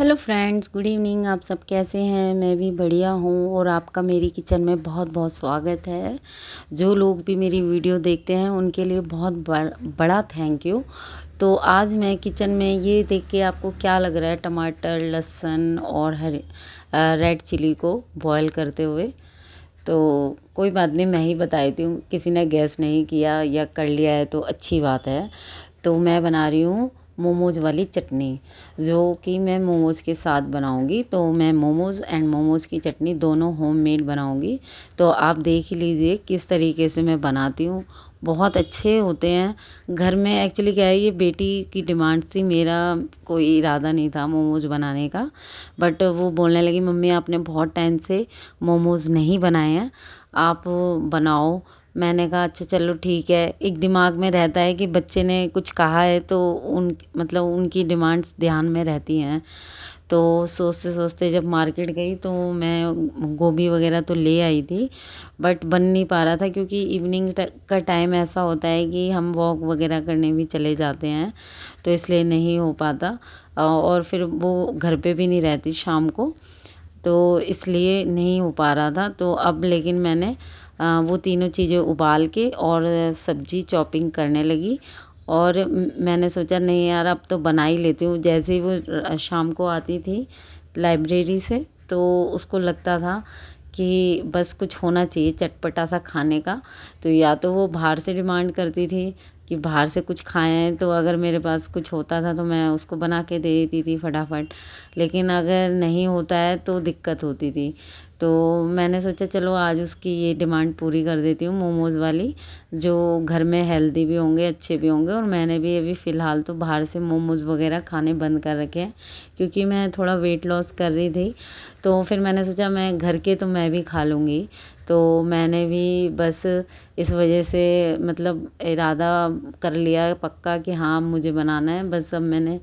Hello friends, good evening. आप सब कैसे हैं? मैं भी बढ़िया हूँ और आपका मेरी किचन में बहुत बहुत स्वागत है। जो लोग भी मेरी वीडियो देखते हैं उनके लिए बहुत बड़ा थैंक यू। तो आज मैं किचन में ये देख के आपको क्या लग रहा है, टमाटर, लहसुन और रेड चिली को बॉईल करते हुए। तो कोई बात नहीं, मैं ही बता देती हूँ, किसी ने गैस नहीं किया या कर लिया है तो अच्छी बात है। तो मैं बना रही हूँ मोमोज़ वाली चटनी, जो कि मैं मोमोज़ के साथ बनाऊँगी। तो मैं मोमोज़ एंड मोमोज़ की चटनी दोनों होममेड बनाऊँगी। तो आप देख ही लीजिए किस तरीके से मैं बनाती हूँ। बहुत अच्छे होते हैं। घर में एक्चुअली क्या है, ये बेटी की डिमांड थी, मेरा कोई इरादा नहीं था मोमोज़ बनाने का। बट वो बोलने लगी, मम्मी आपने बहुत टाइम से मोमोज़ नहीं बनाए हैं, आप बनाओ। मैंने कहा अच्छा चलो ठीक है। एक दिमाग में रहता है कि बच्चे ने कुछ कहा है तो उनकी डिमांड्स ध्यान में रहती हैं। तो सोचते सोचते जब मार्केट गई तो मैं गोभी वगैरह तो ले आई थी, बट बन नहीं पा रहा था क्योंकि इवनिंग का टाइम ऐसा होता है कि हम वॉक वगैरह करने भी चले जाते हैं, तो इसलिए नहीं हो पाता। और फिर वो घर पे भी नहीं रहती शाम को, तो इसलिए नहीं हो पा रहा था। तो अब लेकिन मैंने वो तीनों चीज़ें उबाल के और सब्ज़ी चॉपिंग करने लगी। और मैंने सोचा नहीं यार, अब तो बना ही लेती हूँ। जैसे ही वो शाम को आती थी लाइब्रेरी से, तो उसको लगता था कि बस कुछ होना चाहिए चटपटा सा खाने का। तो या तो वो बाहर से डिमांड करती थी कि बाहर से कुछ खाएं, तो अगर मेरे पास कुछ होता था तो मैं उसको बना के दे देती थी फटाफट। लेकिन अगर नहीं होता है तो दिक्कत होती थी। तो मैंने सोचा चलो आज उसकी ये डिमांड पूरी कर देती हूँ, मोमोज़ वाली, जो घर में हेल्दी भी होंगे, अच्छे भी होंगे। और मैंने भी अभी फ़िलहाल तो बाहर से मोमोज़ वगैरह खाने बंद कर रखे हैं, क्योंकि मैं थोड़ा वेट लॉस कर रही थी। तो फिर मैंने सोचा मैं घर के तो मैं भी खा लूँगी। तो मैंने भी बस इस वजह से मतलब इरादा कर लिया पक्का कि हाँ मुझे बनाना है। बस अब मैंने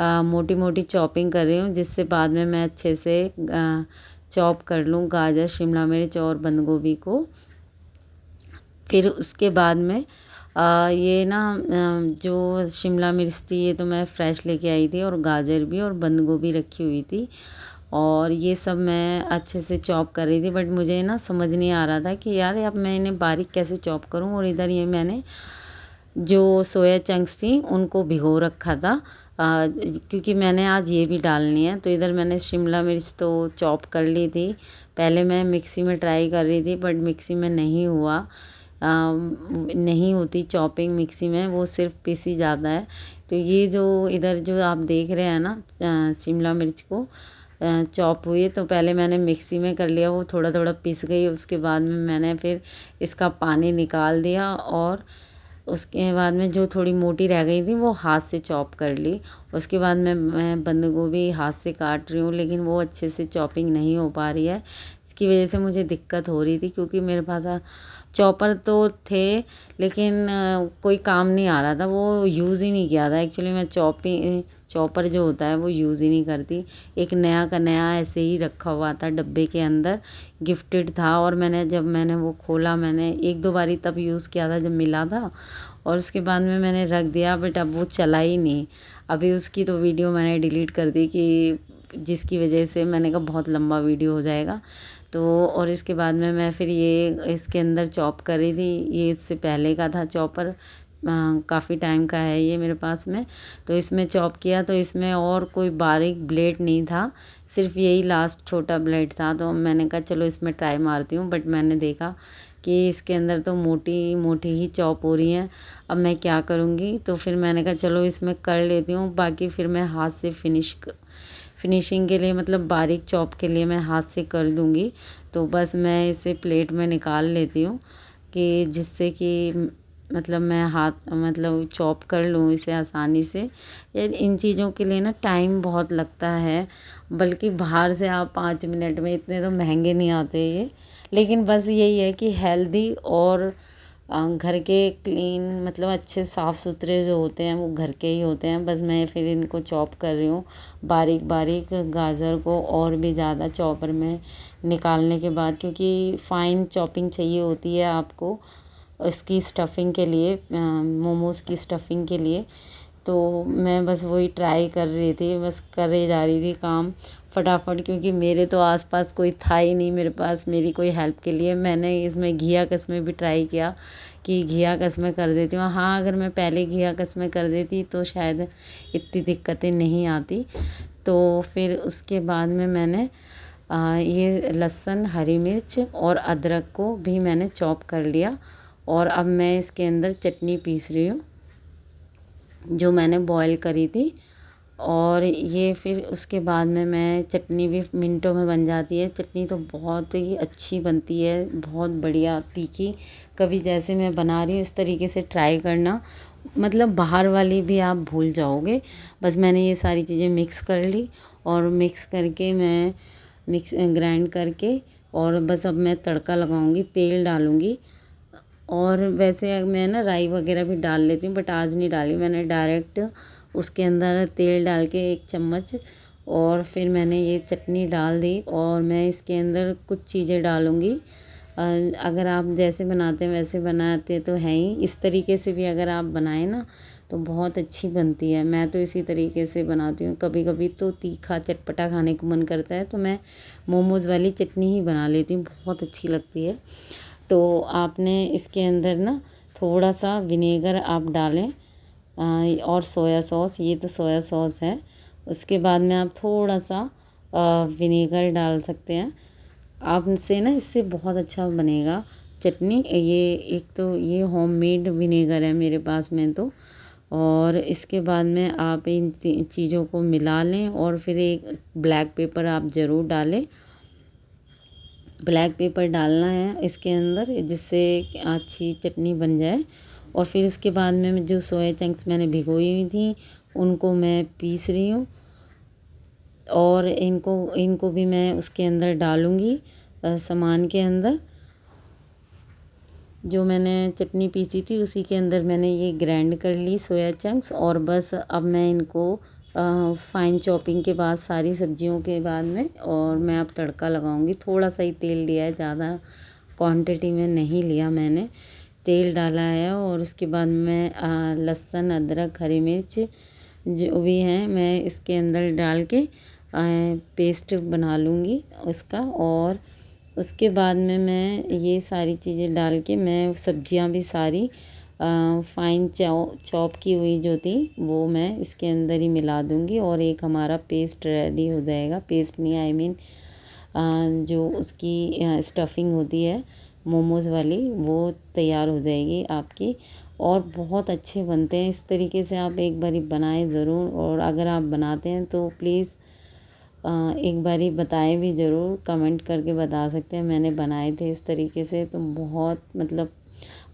मोटी मोटी चॉपिंग कर रही हूँ, जिससे बाद में मैं अच्छे से चॉप कर लूँ गाजर, शिमला मिर्च और बंद गोभी को। फिर उसके बाद में ये ना जो शिमला मिर्च थी ये तो मैं फ़्रेश लेके आई थी, और गाजर भी और बंद गोभी रखी हुई थी। और ये सब मैं अच्छे से चॉप कर रही थी, बट मुझे ना समझ नहीं आ रहा था कि यार अब मैं इन्हें बारीक कैसे चॉप करूं। और इधर ये मैंने जो सोया चंक्स थी उनको भिगो रखा था, क्योंकि मैंने आज ये भी डालनी है। तो इधर मैंने शिमला मिर्च तो चॉप कर ली थी। पहले मैं मिक्सी में ट्राई कर रही थी, बट मिक्सी में नहीं हुआ। नहीं होती चॉपिंग मिक्सी में, वो सिर्फ पीसी जाता है। तो ये जो इधर जो आप देख रहे हैं ना, शिमला मिर्च को चॉप हुई, तो पहले मैंने मिक्सी में कर लिया, वो थोड़ा थोड़ा पिस गई। उसके बाद में मैंने फिर इसका पानी निकाल दिया, और उसके बाद में जो थोड़ी मोटी रह गई थी वो हाथ से चॉप कर ली। उसके बाद में मैं बंद गोभी हाथ से काट रही हूँ, लेकिन वो अच्छे से चॉपिंग नहीं हो पा रही है। इसकी वजह से मुझे दिक्कत हो रही थी, क्योंकि मेरे पास चॉपर तो थे, लेकिन कोई काम नहीं आ रहा था, वो यूज़ ही नहीं किया था। एक्चुअली मैं चॉपर जो होता है वो यूज़ ही नहीं करती। एक नया का नया ऐसे ही रखा हुआ था डब्बे के अंदर, गिफ्टेड था। और जब मैंने वो खोला, मैंने एक दो बारी तब यूज़ किया था जब मिला था, और उसके बाद में मैंने रख दिया। बट अब वो चला ही नहीं। अभी उसकी तो वीडियो मैंने डिलीट कर दी, कि जिसकी वजह से मैंने कहा बहुत लंबा वीडियो हो जाएगा। तो और इसके बाद में मैं फिर ये इसके अंदर चॉप कर रही थी। ये इससे पहले का था चॉपर, काफ़ी टाइम का है ये मेरे पास में। तो इसमें चॉप किया, तो इसमें और कोई बारीक ब्लेड नहीं था, सिर्फ यही लास्ट छोटा ब्लेड था। तो मैंने कहा चलो इसमें ट्राई मारती हूँ, बट मैंने देखा कि इसके अंदर तो मोटी मोटी ही चॉप हो रही हैं। अब मैं क्या करूँगी? तो फिर मैंने कहा चलो इसमें कर लेती हूँ, बाकी फिर मैं हाथ से फिनिशिंग के लिए, मतलब बारीक चॉप के लिए मैं हाथ से कर दूँगी। तो बस मैं इसे प्लेट में निकाल लेती हूँ, कि जिससे कि मतलब मैं हाथ मतलब चॉप कर लूँ इसे आसानी से। यार इन चीज़ों के लिए ना टाइम बहुत लगता है, बल्कि बाहर से आप 5 मिनट में, इतने तो महंगे नहीं आते ये। लेकिन बस यही है कि हेल्दी और घर के क्लीन, मतलब अच्छे साफ़ सुथरे जो होते हैं वो घर के ही होते हैं। बस मैं फिर इनको चॉप कर रही हूँ बारीक बारीक, गाजर को और भी ज़्यादा चॉपर में निकालने के बाद, क्योंकि फ़ाइन चॉपिंग चाहिए होती है आपको इसकी स्टफ़िंग के लिए, मोमोज़ की स्टफ़िंग के लिए। तो मैं बस वही ट्राई कर रही थी, बस करे जा रही थी काम फटाफट, क्योंकि मेरे तो आसपास कोई था ही नहीं मेरे पास मेरी कोई हेल्प के लिए। मैंने इसमें घिया कस में भी ट्राई किया कि घिया कस में कर देती हूँ। हाँ, अगर मैं पहले घिया कस में कर देती तो शायद इतनी दिक्कतें नहीं आती। तो फिर उसके बाद में मैंने ये लहसुन, हरी मिर्च और अदरक को भी मैंने चॉप कर लिया, और अब मैं इसके अंदर चटनी पीस रही हूँ जो मैंने बॉईल करी थी। और ये फिर उसके बाद में मैं चटनी भी मिनटों में बन जाती है। चटनी तो बहुत ही अच्छी बनती है, बहुत बढ़िया तीखी। कभी जैसे मैं बना रही हूँ इस तरीके से ट्राई करना, मतलब बाहर वाली भी आप भूल जाओगे। बस मैंने ये सारी चीज़ें मिक्स कर ली, और मिक्स करके मैं ग्राइंड करके, और बस अब मैं तड़का लगाऊंगी, तेल डालूंगी। और वैसे मैं ना राई वगैरह भी डाल लेती हूँ, बट आज नहीं डाली मैंने, डायरेक्ट उसके अंदर तेल डाल के 1 चम्मच, और फिर मैंने ये चटनी डाल दी। और मैं इसके अंदर कुछ चीज़ें डालूँगी। अगर आप जैसे बनाते हैं वैसे बनाते तो हैं ही, इस तरीके से भी अगर आप बनाएं ना तो बहुत अच्छी बनती है। मैं तो इसी तरीके से बनाती हूँ। कभी कभी तो तीखा चटपटा खाने को मन करता है तो मैं मोमोज़ वाली चटनी ही बना लेती हूँ, बहुत अच्छी लगती है। तो आपने इसके अंदर ना थोड़ा सा विनेगर आप डालें, और सोया सॉस, ये तो सोया सॉस है। उसके बाद में आप थोड़ा सा विनेगर डाल सकते हैं आपसे ना, इससे बहुत अच्छा बनेगा चटनी। ये एक तो ये होममेड विनेगर है मेरे पास में तो। और इसके बाद में आप इन चीज़ों को मिला लें, और फिर एक ब्लैक पेपर आप ज़रूर डालें। ब्लैक पेपर डालना है इसके अंदर जिससे अच्छी चटनी बन जाए। और फिर इसके बाद में जो सोया चंक्स मैंने भिगोई हुई थी उनको मैं पीस रही हूँ, और इनको भी मैं उसके अंदर डालूँगी, सामान के अंदर जो मैंने चटनी पीसी थी उसी के अंदर मैंने ये ग्राइंड कर ली सोया चंक्स। और बस अब मैं इनको फाइन चॉपिंग के बाद सारी सब्जियों के बाद में, और मैं अब तड़का लगाऊंगी। थोड़ा सा ही तेल लिया है, ज़्यादा क्वांटिटी में नहीं लिया मैंने, तेल डाला है। और उसके बाद मैं लहसुन, अदरक, हरी मिर्च जो भी हैं मैं इसके अंदर डाल के पेस्ट बना लूँगी उसका। और उसके बाद में मैं ये सारी चीज़ें डाल के मैं सब्जियां भी सारी फाइन चॉप की हुई जो थी वो मैं इसके अंदर ही मिला दूँगी, और एक हमारा पेस्ट रेडी हो जाएगा। पेस्ट नहीं, आई मीन जो उसकी स्टफिंग होती है मोमोज़ वाली, वो तैयार हो जाएगी आपकी। और बहुत अच्छे बनते हैं, इस तरीके से आप एक बारी बनाएं ज़रूर। और अगर आप बनाते हैं तो प्लीज़ एक बारी बताएं भी ज़रूर, कमेंट करके बता सकते हैं। मैंने बनाए थे इस तरीके से तो बहुत, मतलब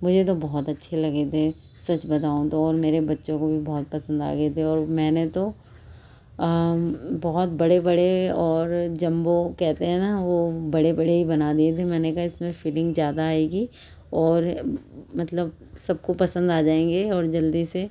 मुझे तो बहुत अच्छे लगे थे सच बताऊं तो, और मेरे बच्चों को भी बहुत पसंद आ गए थे। और मैंने तो बहुत बड़े बड़े और जंबो कहते हैं ना, वो बड़े बड़े ही बना दिए थे। मैंने कहा इसमें फिलिंग ज़्यादा आएगी और मतलब सबको पसंद आ जाएंगे। और जल्दी से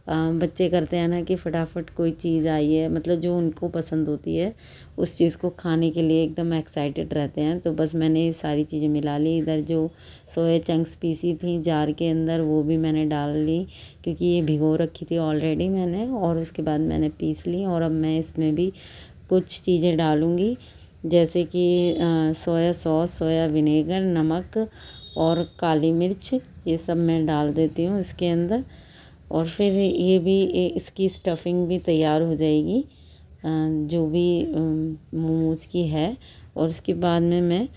बच्चे करते हैं ना कि फटाफट कोई चीज़ आई है, मतलब जो उनको पसंद होती है उस चीज़ को खाने के लिए एकदम एक्साइटेड रहते हैं। तो बस मैंने ये सारी चीज़ें मिला ली। इधर जो सोया चंक्स पीसी थी जार के अंदर वो भी मैंने डाल ली, क्योंकि ये भिगो रखी थी ऑलरेडी मैंने, और उसके बाद मैंने पीस ली। और अब मैं इसमें भी कुछ चीज़ें डालूँगी, जैसे कि सोया सॉस, सोया विनेगर, नमक और काली मिर्च, ये सब मैं डाल देती हूँ इसके अंदर। और फिर ये भी इसकी स्टफिंग भी तैयार हो जाएगी जो भी मोमोज की है। और उसके बाद में मैं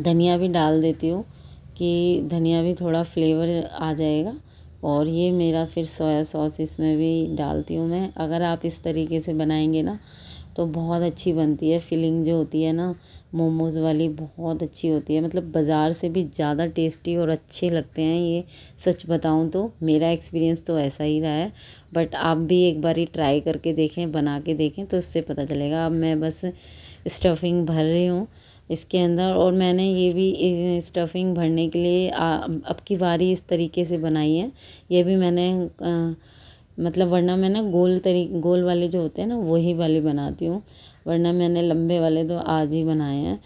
धनिया भी डाल देती हूँ कि धनिया भी थोड़ा फ्लेवर आ जाएगा। और ये मेरा फिर सोया सॉस इसमें भी डालती हूँ मैं। अगर आप इस तरीके से बनाएंगे ना तो बहुत अच्छी बनती है। फिलिंग जो होती है ना मोमोज़ वाली बहुत अच्छी होती है, मतलब बाज़ार से भी ज़्यादा टेस्टी और अच्छे लगते हैं ये। सच बताऊँ तो मेरा एक्सपीरियंस तो ऐसा ही रहा है, बट आप भी एक बारी ट्राई करके देखें, बना के देखें तो इससे पता चलेगा। अब मैं बस स्टफिंग भर रही हूँ इसके अंदर। और मैंने ये भी स्टफिंग भरने के लिए अब की बारी इस तरीके से बनाई है। ये भी मैंने मतलब वरना मैं ना गोल वाले जो होते हैं ना वही वाले बनाती हूँ, वरना मैंने लंबे वाले तो आज ही बनाए हैं।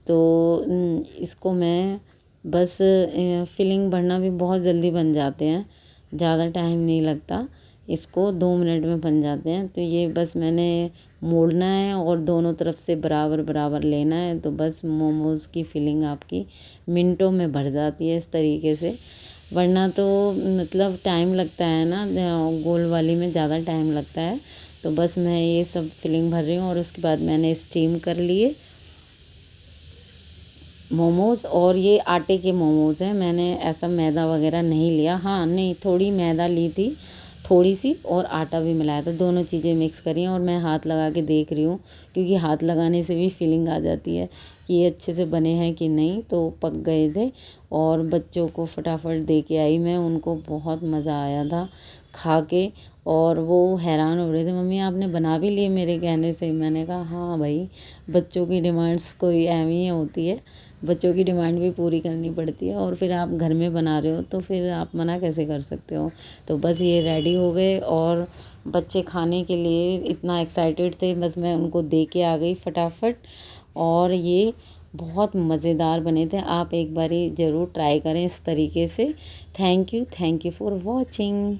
तो इसको मैं बस फिलिंग भरना भी बहुत जल्दी बन जाते हैं, ज़्यादा टाइम नहीं लगता, इसको 2 मिनट में बन जाते हैं। तो ये बस मैंने मोड़ना है और दोनों तरफ से बराबर बराबर लेना है, तो बस मोमोज़ की फिलिंग आपकी मिनटों में भर जाती है इस तरीके से। वरना तो मतलब टाइम लगता है ना, गोल वाली में ज़्यादा टाइम लगता है। तो बस मैं ये सब फिलिंग भर रही हूँ और उसके बाद मैंने स्टीम कर लिए मोमोज़। और ये आटे के मोमोज़ हैं, मैंने ऐसा मैदा वगैरह नहीं लिया। हाँ नहीं, थोड़ी मैदा ली थी, थोड़ी सी, और आटा भी मिलाया था, दोनों चीज़ें मिक्स करी हैं। और मैं हाथ लगा के देख रही हूँ, क्योंकि हाथ लगाने से भी फीलिंग आ जाती है कि ये अच्छे से बने हैं कि नहीं। तो पक गए थे और बच्चों को फटाफट दे के आई मैं, उनको बहुत मज़ा आया था खा के। और वो हैरान हो रहे थे, मम्मी आपने बना भी लिए मेरे कहने से। मैंने कहा हाँ भाई, बच्चों की डिमांड्स कोई ऐवी ही होती है, बच्चों की डिमांड भी पूरी करनी पड़ती है। और फिर आप घर में बना रहे हो तो फिर आप मना कैसे कर सकते हो। तो बस ये रेडी हो गए और बच्चे खाने के लिए इतना एक्साइटेड थे, बस मैं उनको दे के आ गई फटाफट। और ये बहुत मज़ेदार बने थे, आप एक बारी ज़रूर ट्राई करें इस तरीके से। Thank you for watching.